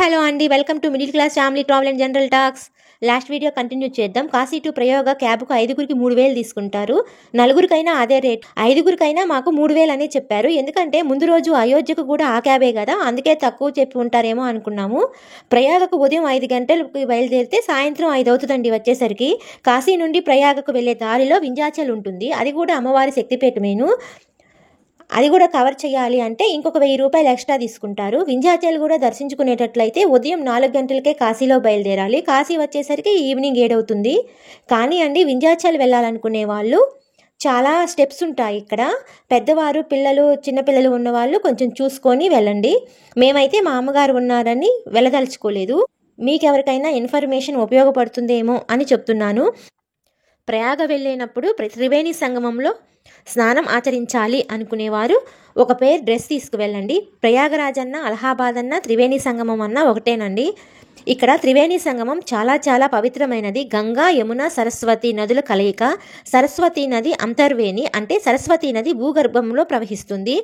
Hello అండి, welcome to middle class family travel and general talks. Last video continue చేద్దాం. Kashi to ప్రయోగ క్యాబ్కు 5గురికి 3000 తీసుకుంటారు. నలుగురికైనా అదే రేట్. 5గురికైనా మాకు 3000 అని చెప్పారు. ఎందుకంటే ముందు రోజు అయోధ్యకు కూడా ఆ క్యాబే కదా, అందుకే తక్కువ చెప్పి ఉంటారేమో అనుకున్నాము. ప్రయాగకు ఉదయం 5 గంటలకు బయలుదేరితే సాయంత్రం 5 అవుతుందండి వచ్చేసరికి. కాశీ నుండి ప్రయాగకు వెళ్ళే దారిలో వింధ్యాచల్ ఉంటుంది. అది కూడా అమ్మవారి శక్తిపీఠమేను. అది కూడా కవర్ చేయాలి అంటే ఇంకొక 1000 రూపాయలు ఎక్స్ట్రా తీసుకుంటారు. వింధ్యాచల్ కూడా దర్శించుకునేటట్లయితే ఉదయం 4 గంటలకే కాశీలో బయలుదేరాలి. కాశీ వచ్చేసరికి ఈవినింగ్ 7 అవుతుంది. కానీ అండి, వింధ్యాచల్ వెళ్ళాలనుకునే వాళ్ళు చాలా స్టెప్స్ ఉంటాయి ఇక్కడ. పెద్దవారు, పిల్లలు, చిన్నపిల్లలు ఉన్నవాళ్ళు కొంచెం చూసుకొని వెళ్ళండి. మేమైతే మా అమ్మగారు ఉన్నారని వెళ్ళదలుచుకోలేదు. మీకెవరికైనా ఇన్ఫర్మేషన్ ఉపయోగపడుతుందేమో అని చెప్తున్నాను. ప్రయాగ వెళ్ళేటప్పుడు త్రివేణి సంగమంలో స్నానం ఆచరించాలి అనుకునేవారు ఒక పేర్ డ్రెస్ తీసుకువెళ్ళండి. ప్రయాగరాజ్ అన్న, అలహాబాద్ అన్న, త్రివేణి సంగమం అన్న ఒకటేనండి. ఇక్కడ త్రివేణి సంగమం చాలా చాలా పవిత్రమైనది. గంగా, యమున, సరస్వతి నదుల కలయిక. సరస్వతి నది అంతర్వేణి, అంటే సరస్వతి నది భూగర్భంలో ప్రవహిస్తుంది.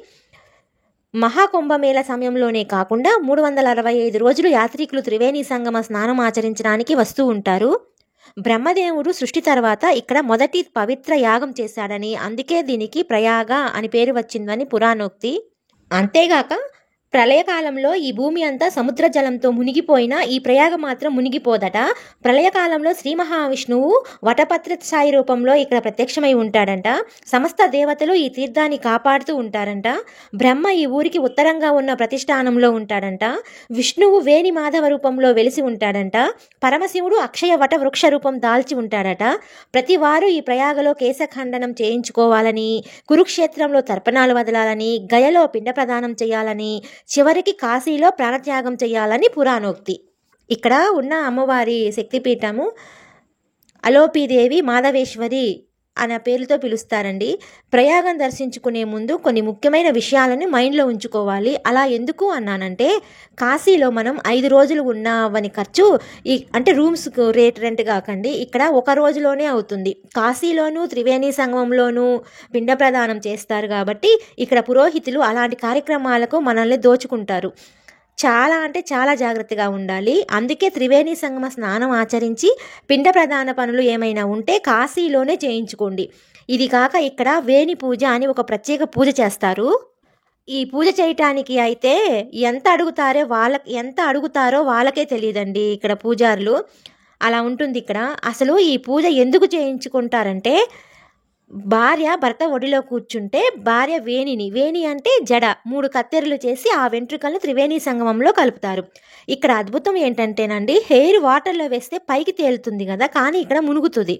మహాకుంభమేళ సమయంలోనే కాకుండా 365 రోజులు యాత్రికులు త్రివేణి సంగమ స్నానం ఆచరించడానికి వస్తూ ఉంటారు. బ్రహ్మదేవుడు సృష్టి తర్వాత ఇక్కడ మొదటి పవిత్ర యాగం చేశాడని, అందుకే దీనికి ప్రయాగ అని పేరు వచ్చిందని పురాణోక్తి. అంతేగాక ప్రళయకాలంలో ఈ భూమి అంతా సముద్ర జలంతో మునిగిపోయినా ఈ ప్రయాగ మాత్రం మునిగిపోదట. ప్రళయకాలంలో శ్రీ మహావిష్ణువు వటపత్ర ఛాయి రూపంలో ఇక్కడ ప్రత్యక్షమై ఉంటాడంట. సమస్త దేవతలు ఈ తీర్థాన్ని కాపాడుతూ ఉంటారంట. బ్రహ్మ ఈ ఊరికి ఉత్తరంగా ఉన్న ప్రతిష్టానంలో ఉంటాడంట. విష్ణువు వేణి మాధవ రూపంలో వెలిసి ఉంటాడంట. పరమశివుడు అక్షయ వట వృక్ష రూపం దాల్చి ఉంటాడట. ప్రతి వారు ఈ ప్రయాగలో కేశఖండనం చేయించుకోవాలని, కురుక్షేత్రంలో తర్పణాలు వదలాలని, గయలో పిండ ప్రదానం చేయాలని, చివరికి కాశీలో ప్రాణత్యాగం చేయాలని పురాణోక్తి. ఇక్కడ ఉన్న అమ్మవారి శక్తిపీఠము అలోపీదేవి మాధవేశ్వరి అనే పేరుతో పిలుస్తారండి. ప్రయాగం దర్శించుకునే ముందు కొన్ని ముఖ్యమైన విషయాలను మైండ్లో ఉంచుకోవాలి. అలా ఎందుకు అన్నానంటే, కాశీలో మనం 5 రోజులు ఉన్నామని ఖర్చు అంటే రూమ్స్ రెంట్ కాకండి, ఇక్కడ ఒక రోజులోనే అవుతుంది. కాశీలోనూ త్రివేణి సంగమంలోనూ పిండ ప్రదానం చేస్తారు కాబట్టి ఇక్కడ పురోహితులు అలాంటి కార్యక్రమాలకు మనల్ని దోచుకుంటారు. చాలా అంటే చాలా జాగ్రత్తగా ఉండాలి. అందుకే త్రివేణి సంగమ స్నానం ఆచరించి పిండ ప్రదాన పనులు ఏమైనా ఉంటే కాశీలోనే చేయించుకోండి. ఇది కాక ఇక్కడ వేణి పూజ అని ఒక ప్రత్యేక పూజ చేస్తారు. ఈ పూజ చేయటానికి అయితే ఎంత అడుగుతారో వాళ్ళకే తెలియదండి ఇక్కడ పూజారులు. అలా ఉంటుంది ఇక్కడ. అసలు ఈ పూజ ఎందుకు చేయించుకుంటారంటే, భార్య భర్త ఒడిలో కూర్చుంటే భార్య వేణి అంటే జడ 3 కత్తెరలు చేసి ఆ వెంట్రుకలను త్రివేణి సంగమంలో కలుపుతారు. ఇక్కడ అద్భుతం ఏంటంటేనండి, హెయిర్ వాటర్లో వేస్తే పైకి తేలుతుంది కదా, కానీ ఇక్కడ మునుగుతుంది.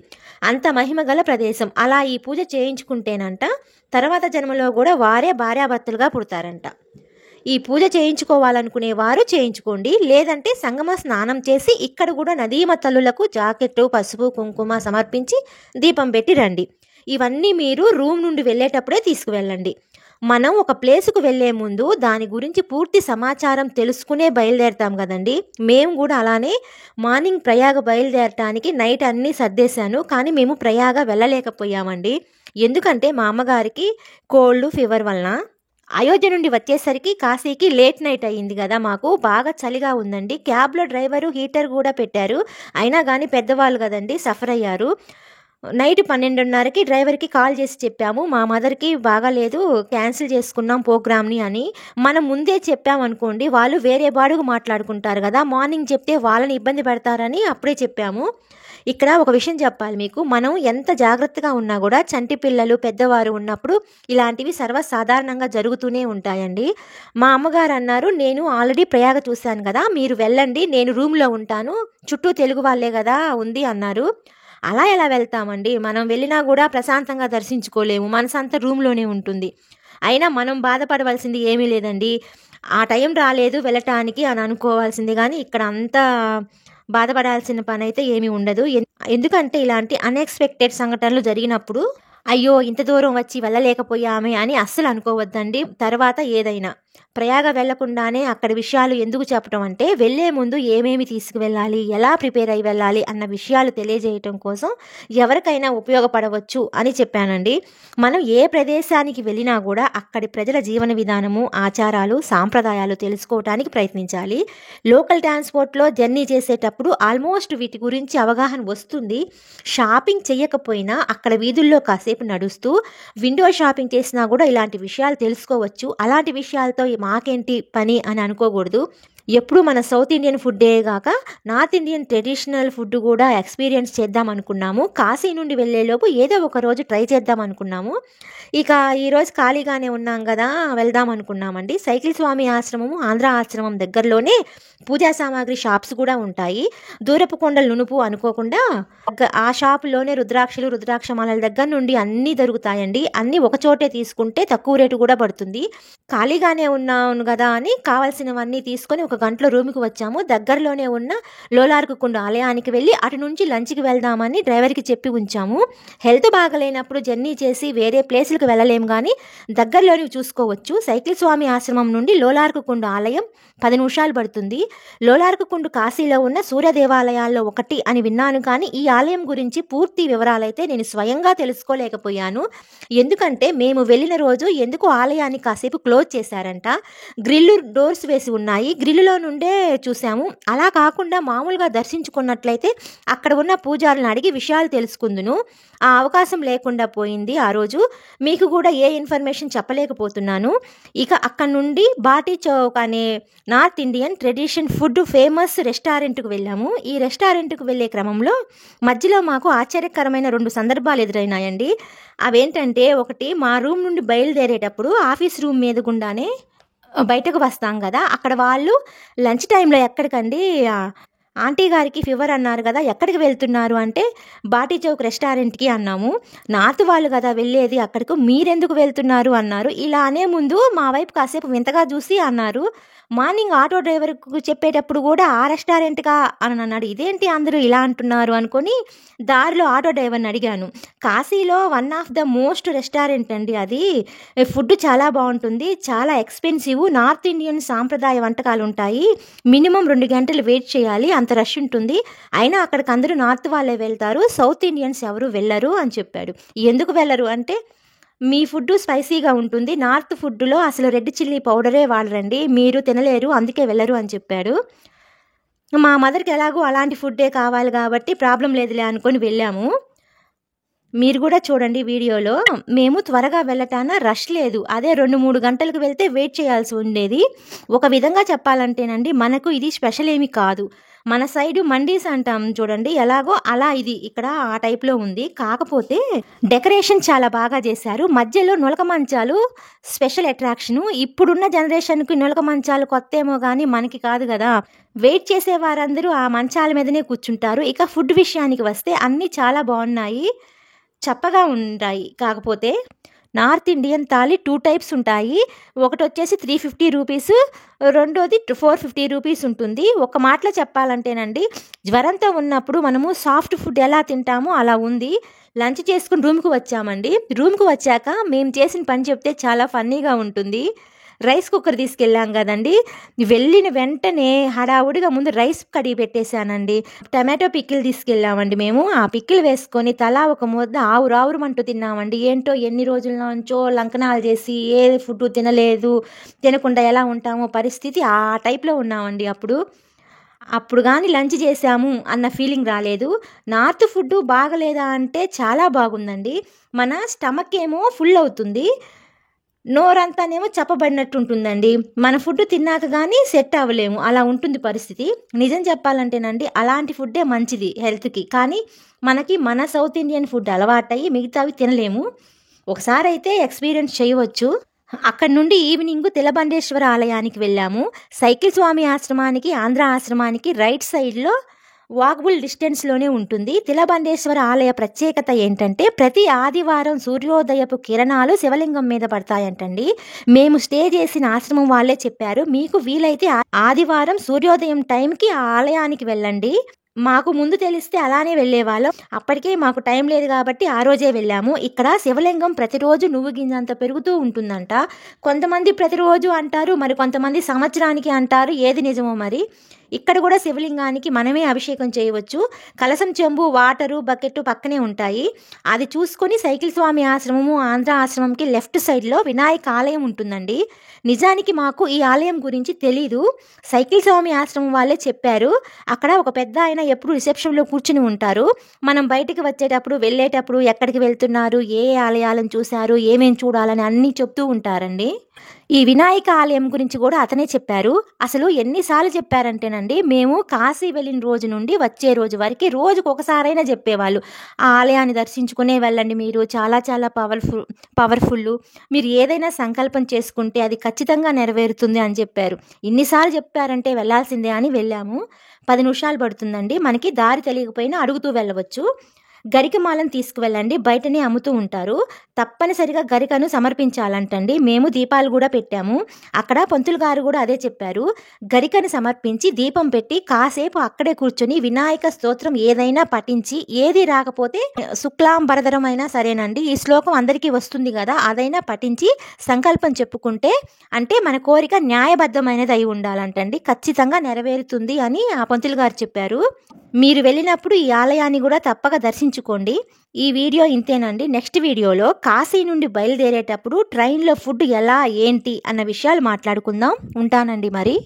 అంత మహిమ గల ప్రదేశం. అలా ఈ పూజ చేయించుకుంటేనంట తర్వాత జన్మలో కూడా వారే భార్యాభర్తలుగా పుడతారంట. ఈ పూజ చేయించుకోవాలనుకునే వారు చేయించుకోండి. లేదంటే సంగమ స్నానం చేసి ఇక్కడ కూడా నదీమ తల్లులకు జాకెట్టు, పసుపు, కుంకుమ సమర్పించి దీపం పెట్టి రండి. ఇవన్నీ మీరు రూమ్ నుండి వెళ్ళేటప్పుడే తీసుకువెళ్ళండి. మనం ఒక ప్లేసుకు వెళ్ళే ముందు దాని గురించి పూర్తి సమాచారం తెలుసుకునే బయలుదేరుతాం కదండి. మేము కూడా అలానే మార్నింగ్ ప్రయాగ బయలుదేరటానికి నైట్ అన్నీ సర్దేశాను. కానీ మేము ప్రయాగ వెళ్ళలేకపోయామండి. ఎందుకంటే మా అమ్మగారికి కోల్డ్, ఫీవర్ వలన. అయోధ్య నుండి వచ్చేసరికి కాశీకి లేట్ నైట్ అయ్యింది కదా, మాకు బాగా చలిగా ఉందండి. క్యాబ్లో డ్రైవరు హీటర్ కూడా పెట్టారు. అయినా కానీ పెద్దవాళ్ళు కదండి, సఫర్ అయ్యారు. నైట్ 12:30కి డ్రైవర్కి కాల్ చేసి చెప్పాము, మా మదర్కి బాగాలేదు, క్యాన్సిల్ చేసుకున్నాం ప్రోగ్రామ్ని అని. మనం ముందే చెప్పామనుకోండి, వాళ్ళు వేరే బాడుగు మాట్లాడుకుంటారు కదా, మార్నింగ్ చెప్తే వాళ్ళని ఇబ్బంది పెడతారని అప్పుడే చెప్పాము. ఇక్కడ ఒక విషయం చెప్పాలి మీకు, మనం ఎంత జాగ్రత్తగా ఉన్నా కూడా చంటి పిల్లలు, పెద్దవారు ఉన్నప్పుడు ఇలాంటివి సర్వసాధారణంగా జరుగుతూనే ఉంటాయండి. మా అమ్మగారు అన్నారు, నేను ఆల్రెడీ ప్రయాగ చూశాను కదా, మీరు వెళ్ళండి, నేను రూమ్లో ఉంటాను, చుట్టూ తెలుగు వాళ్ళే కదా ఉంది అన్నారు. అలా ఎలా వెళ్తామండి, మనం వెళ్ళినా కూడా ప్రశాంతంగా దర్శించుకోలేము, మనసంతా రూమ్లోనే ఉంటుంది. అయినా మనం బాధపడవలసింది ఏమీ లేదండి. ఆ టైం రాలేదు వెళ్ళటానికి అని అనుకోవాల్సింది, కానీ ఇక్కడ అంతా బాధపడాల్సిన పని అయితే ఏమీ ఉండదు. ఎందుకంటే ఇలాంటి అన్ఎక్స్పెక్టెడ్ సంఘటనలు జరిగినప్పుడు అయ్యో ఇంత దూరం వచ్చి వెళ్ళలేకపోయామే అని అస్సలు అనుకోవద్దండి. తర్వాత ఏదైనా ప్రయాగ వెళ్లకుండానే అక్కడి విషయాలు ఎందుకు చెప్పడం అంటే, వెళ్ళే ముందు ఏమేమి తీసుకువెళ్ళాలి, ఎలా ప్రిపేర్ అయ్యి వెళ్ళాలి అన్న విషయాలు తెలియజేయటం కోసం ఎవరికైనా ఉపయోగపడవచ్చు అని చెప్పానండి. మనం ఏ ప్రదేశానికి వెళ్ళినా కూడా అక్కడి ప్రజల జీవన విధానము, ఆచారాలు, సాంప్రదాయాలు తెలుసుకోవటానికి ప్రయత్నించాలి. లోకల్ ట్రాన్స్పోర్ట్లో జర్నీ చేసేటప్పుడు ఆల్మోస్ట్ వీటి గురించి అవగాహన వస్తుంది. షాపింగ్ చేయకపోయినా అక్కడ వీధుల్లో కాసేపు నడుస్తూ విండో షాపింగ్ చేసినా కూడా ఇలాంటి విషయాలు తెలుసుకోవచ్చు. అలాంటి విషయాలతో మాకేంటి పని అని అనుకోకూడదు. ఎప్పుడు మన సౌత్ ఇండియన్ ఫుడ్డే కాక నార్త్ ఇండియన్ ట్రెడిషనల్ ఫుడ్ కూడా ఎక్స్పీరియన్స్ చేద్దాం అనుకున్నాము. కాశీ నుండి వెళ్ళేలోపు ఏదో ఒక రోజు ట్రై చేద్దాం అనుకున్నాము. ఇక ఈరోజు ఖాళీగానే ఉన్నాం కదా, వెళ్దాం అనుకున్నామండి. సైకిల్ స్వామి ఆశ్రమము, ఆంధ్ర ఆశ్రమం దగ్గరలోనే పూజా సామాగ్రి షాప్స్ కూడా ఉంటాయి. దూరపు కొండలు నునుపు అనుకోకుండా ఆ షాపులోనే రుద్రాక్షలు, రుద్రాక్షమాలల దగ్గర నుండి అన్నీ దొరుకుతాయండి. అన్నీ ఒక చోటే తీసుకుంటే తక్కువ రేటు కూడా పడుతుంది. ఖాళీగానే ఉన్నాను కదా అని కావాల్సినవన్నీ తీసుకొని ఒక గంటలో రూమ్కి వచ్చాము. దగ్గరలోనే ఉన్న లోలార్కుకుండ ఆలయానికి వెళ్ళి అటు నుంచి లంచ్కి వెళ్దామని డ్రైవర్కి చెప్పి ఉంచాము. హెల్త్ బాగలేనప్పుడు జర్నీ చేసి వేరే ప్లేసులకు వెళ్ళలేము, కానీ దగ్గరలోని చూసుకోవచ్చు. సైకిల్ స్వామి ఆశ్రమం నుండి లోలార్కుకుండ ఆలయం 10 నిమిషాలు పడుతుంది. లోలార్కుకుండ కాశీలో ఉన్న సూర్య దేవాలయాల్లో ఒకటి అని విన్నాను, కానీ ఈ ఆలయం గురించి పూర్తి వివరాలైతే నేను స్వయంగా తెలుసుకోలేకపోయాను. ఎందుకంటే మేము వెళ్ళిన రోజు ఎందుకు ఆలయాన్ని కాసేపు క్లోజ్ చేశారంట. గ్రిల్లు డోర్స్ వేసి ఉన్నాయి, గ్రిల్లులో నుండే చూసాము. అలా కాకుండా మామూలుగా దర్శించుకున్నట్లయితే అక్కడ ఉన్న పూజారులను అడిగి విషయాలు తెలుసుకుందును. ఆ అవకాశం లేకుండా పోయింది ఆ రోజు. మీకు కూడా ఏ ఇన్ఫర్మేషన్ చెప్పలేకపోతున్నాను. ఇక అక్కడ నుండి బాటీ చౌక్ అనే north Indian tradition food famous రెస్టారెంట్కు వెళ్ళాము. ఈ రెస్టారెంట్కు వెళ్ళే క్రమంలో మధ్యలో మాకు ఆశ్చర్యకరమైన 2 సందర్భాలు ఎదురైనాయండి. అవేంటంటే, ఒకటి, మా రూమ్ నుండి బయలుదేరేటప్పుడు ఆఫీస్ రూమ్ మీద గుండానే బయటకు వస్తాం కదా, అక్కడ వాళ్ళు లంచ్ టైంలో ఎక్కడికండి, ఆంటీ గారికి ఫీవర్ అన్నారు కదా, ఎక్కడికి వెళ్తున్నారు అంటే బాటీ చౌక్ రెస్టారెంట్కి అన్నాము. నార్త్ వాళ్ళు కదా వెళ్ళేది అక్కడికి, మీరెందుకు వెళ్తున్నారు అన్నారు. ఇలా అనే ముందు మా వైపు కాసేపు వింతగా చూసి అన్నారు. మార్నింగ్ ఆటో డ్రైవర్కు చెప్పేటప్పుడు కూడా ఆ రెస్టారెంట్గా అని అన్నాడు. ఇదేంటి అందరూ ఇలా అంటున్నారు అనుకొని దారిలో ఆటో డ్రైవర్ని అడిగాను. కాశీలో one of the most restaurant అండి అది. ఫుడ్ చాలా బాగుంటుంది, చాలా ఎక్స్పెన్సివ్. నార్త్ ఇండియన్ సాంప్రదాయ వంటకాలు ఉంటాయి. మినిమం 2 గంటలు వెయిట్ చేయాలి, అంత రష్ ఉంటుంది. అయినా అక్కడికి అందరూ నార్త్ వాళ్ళే వెళ్తారు, సౌత్ ఇండియన్స్ ఎవరు వెళ్ళరు అని చెప్పాడు. ఎందుకు వెళ్ళరు అంటే, మీ ఫుడ్ స్పైసీగా ఉంటుంది, నార్త్ ఫుడ్లో అసలు రెడ్ చిల్లీ పౌడరే వాడరండి, మీరు తినలేరు, అందుకే వెళ్ళరు అని చెప్పాడు. మా మదర్కి ఎలాగో అలాంటి ఫుడ్డే కావాలి కాబట్టి ప్రాబ్లం లేదులే అనుకొని వెళ్ళాము. మీరు కూడా చూడండి వీడియోలో. మేము త్వరగా వెళ్ళటాన రష్ లేదు. అదే 2-3 గంటలకు వెళ్తే వెయిట్ చేయాల్సి ఉండేది. ఒక విధంగా చెప్పాలంటేనండి, మనకు ఇది స్పెషల్ ఏమి కాదు. మన సైడు మండీస్ అంటాం చూడండి, ఎలాగో అలా ఇది ఇక్కడ ఆ టైప్లో ఉంది. కాకపోతే డెకరేషన్ చాలా బాగా చేశారు. మధ్యలో నులక మంచాలు స్పెషల్ అట్రాక్షను. ఇప్పుడున్న జనరేషన్కి నులక మంచాలు కొత్త ఏమో కానీ మనకి కాదు కదా. వెయిట్ చేసే వారందరూ ఆ మంచాల మీదనే కూర్చుంటారు. ఇక ఫుడ్ విషయానికి వస్తే అన్నీ చాలా బాగున్నాయి, చప్పగా ఉంటాయి. కాకపోతే నార్త్ ఇండియన్ థాలీ 2 టైప్స్ ఉంటాయి. ఒకటి వచ్చేసి 350 రూపీస్, రెండోది 450 రూపీస్ ఉంటుంది. ఒక మాటలో చెప్పాలంటేనండి, జ్వరంతో ఉన్నప్పుడు మనము సాఫ్ట్ ఫుడ్ ఎలా తింటామో అలా ఉంది. లంచ్ చేసుకుని రూమ్కి వచ్చామండి. రూమ్కి వచ్చాక మేము చేసిన పని చెప్తే చాలా ఫన్నీగా ఉంటుంది. రైస్ కుక్కర్ తీసుకెళ్ళాం కదండి, వెళ్ళిన వెంటనే హడావుడిగా ముందు రైస్ కడిగి పెట్టేశానండి. టమాటో పిక్కిల్ తీసుకెళ్ళామండి మేము. ఆ పిక్కిల్ వేసుకొని తలా ఒక ముద్ద ఆవురావురమంటూ తిన్నామండి. ఏంటో ఎన్ని రోజుల నుంచో లంకనాలు చేసి ఏ ఫుడ్ తినలేదు, తినకుండా ఎలా ఉంటామో పరిస్థితి, ఆ టైప్లో ఉన్నామండి. అప్పుడు కానీ లంచ్ చేసాము అన్న ఫీలింగ్ రాలేదు. నార్త్ ఫుడ్ బాగలేదా అంటే చాలా బాగుందండి. మన స్టమక్ ఏమో ఫుల్ అవుతుంది, నోరంతానేమో చెప్పబడినట్టు ఉంటుందండి. మన ఫుడ్ తిన్నాక కానీ సెట్ అవ్వలేము, అలా ఉంటుంది పరిస్థితి. నిజం చెప్పాలంటేనండి, అలాంటి ఫుడ్డే మంచిది హెల్త్కి. కానీ మనకి మన సౌత్ ఇండియన్ ఫుడ్ అలవాటయ్యి మిగతావి తినలేము. ఒకసారి అయితే ఎక్స్పీరియన్స్ చేయవచ్చు. అక్కడి నుండి ఈవినింగ్ తిలబండేశ్వర ఆలయానికి వెళ్ళాము. సైకిల్ స్వామి ఆశ్రమానికి, ఆంధ్ర ఆశ్రమానికి రైట్ సైడ్లో వాకబుల్ డిస్టెన్స్లోనే ఉంటుంది. తిలబండేశ్వర ఆలయ ప్రత్యేకత ఏంటంటే, ప్రతి ఆదివారం సూర్యోదయపు కిరణాలు శివలింగం మీద పడతాయంటండి. మేము స్టే చేసిన ఆశ్రమం వాళ్ళే చెప్పారు, మీకు వీలైతే ఆదివారం సూర్యోదయం టైంకి ఆ ఆలయానికి వెళ్ళండి, మాకు ముందు తెలిస్తే అలానే వెళ్ళేవాళ్ళం. అప్పటికే మాకు టైం లేదు కాబట్టి ఆ రోజే వెళ్ళాము. ఇక్కడ శివలింగం ప్రతిరోజు నువ్వు గింజంత పెరుగుతూ ఉంటుందంట. కొంతమంది ప్రతిరోజు అంటారు, మరి కొంతమంది సంవత్సరానికి అంటారు. ఏది నిజమో మరి. ఇక్కడ కూడా శివలింగానికి మనమే అభిషేకం చేయవచ్చు. కలసం చెంబు, వాటరు, బకెట్ పక్కనే ఉంటాయి. అది చూసుకొని సైకిల్ స్వామి ఆశ్రమము, ఆంధ్ర ఆశ్రమంకి లెఫ్ట్ సైడ్లో వినాయక ఆలయం ఉంటుందండి. నిజానికి మాకు ఈ ఆలయం గురించి తెలీదు. సైకిల్ స్వామి ఆశ్రమం వాళ్ళే చెప్పారు. అక్కడ ఒక పెద్ద ఆయన ఎప్పుడు రిసెప్షన్లో కూర్చుని ఉంటారు. మనం బయటికి వచ్చేటప్పుడు, వెళ్ళేటప్పుడు ఎక్కడికి వెళ్తున్నారు, ఏ ఆలయాలను చూశారు, ఏమేం చూడాలని అన్నీ చెప్తూ ఉంటారండి. ఈ వినాయక ఆలయం గురించి కూడా అతనే చెప్పారు. అసలు ఎన్నిసార్లు చెప్పారంటేనండి, మేము కాశీ వెళ్ళిన రోజు నుండి వచ్చే రోజు వరకు రోజుకు ఒకసారైనా చెప్పేవాళ్ళు. ఆ ఆలయాన్ని దర్శించుకునే వెళ్ళండి, మీరు చాలా చాలా పవర్ఫుల్, మీరు ఏదైనా సంకల్పం చేసుకుంటే అది ఖచ్చితంగా నెరవేరుతుంది అని చెప్పారు. ఇన్నిసార్లు చెప్పారంటే వెళ్ళాల్సిందే అని వెళ్ళాము. 10 నిమిషాలు పడుతుందండి. మనకి దారి తెలియకపోయినా అడుగుతూ వెళ్ళవచ్చు. గరికమాలను తీసుకువెళ్ళండి, బయటనే అమ్ముతూ ఉంటారు. తప్పనిసరిగా గరికను సమర్పించాలంటండి. మేము దీపాలు కూడా పెట్టాము. అక్కడ పంతులు గారు కూడా అదే చెప్పారు. గరికను సమర్పించి దీపం పెట్టి కాసేపు అక్కడే కూర్చొని వినాయక స్తోత్రం ఏదైనా పఠించి, ఏది రాకపోతే శుక్లాంబరధరం అయినా సరేనండి, ఈ శ్లోకం అందరికీ వస్తుంది కదా, అదైనా పఠించి సంకల్పం చెప్పుకుంటే, అంటే మన కోరిక న్యాయబద్ధమైనది అయి ఉండాలంటండి, ఖచ్చితంగా నెరవేరుతుంది అని ఆ పంతులు గారు చెప్పారు. మీరు వెళ్ళినప్పుడు ఈ ఆలయాన్ని కూడా తప్పక దర్శించుకోండి. ఈ వీడియో ఇంతేనండి. నెక్స్ట్ వీడియోలో కాశీ నుండి బయలుదేరేటప్పుడు ట్రైన్లో ఫుడ్ ఎలా ఏంటి అన్న విషయాలు మాట్లాడుకుందాం. ఉంటానండి మరి.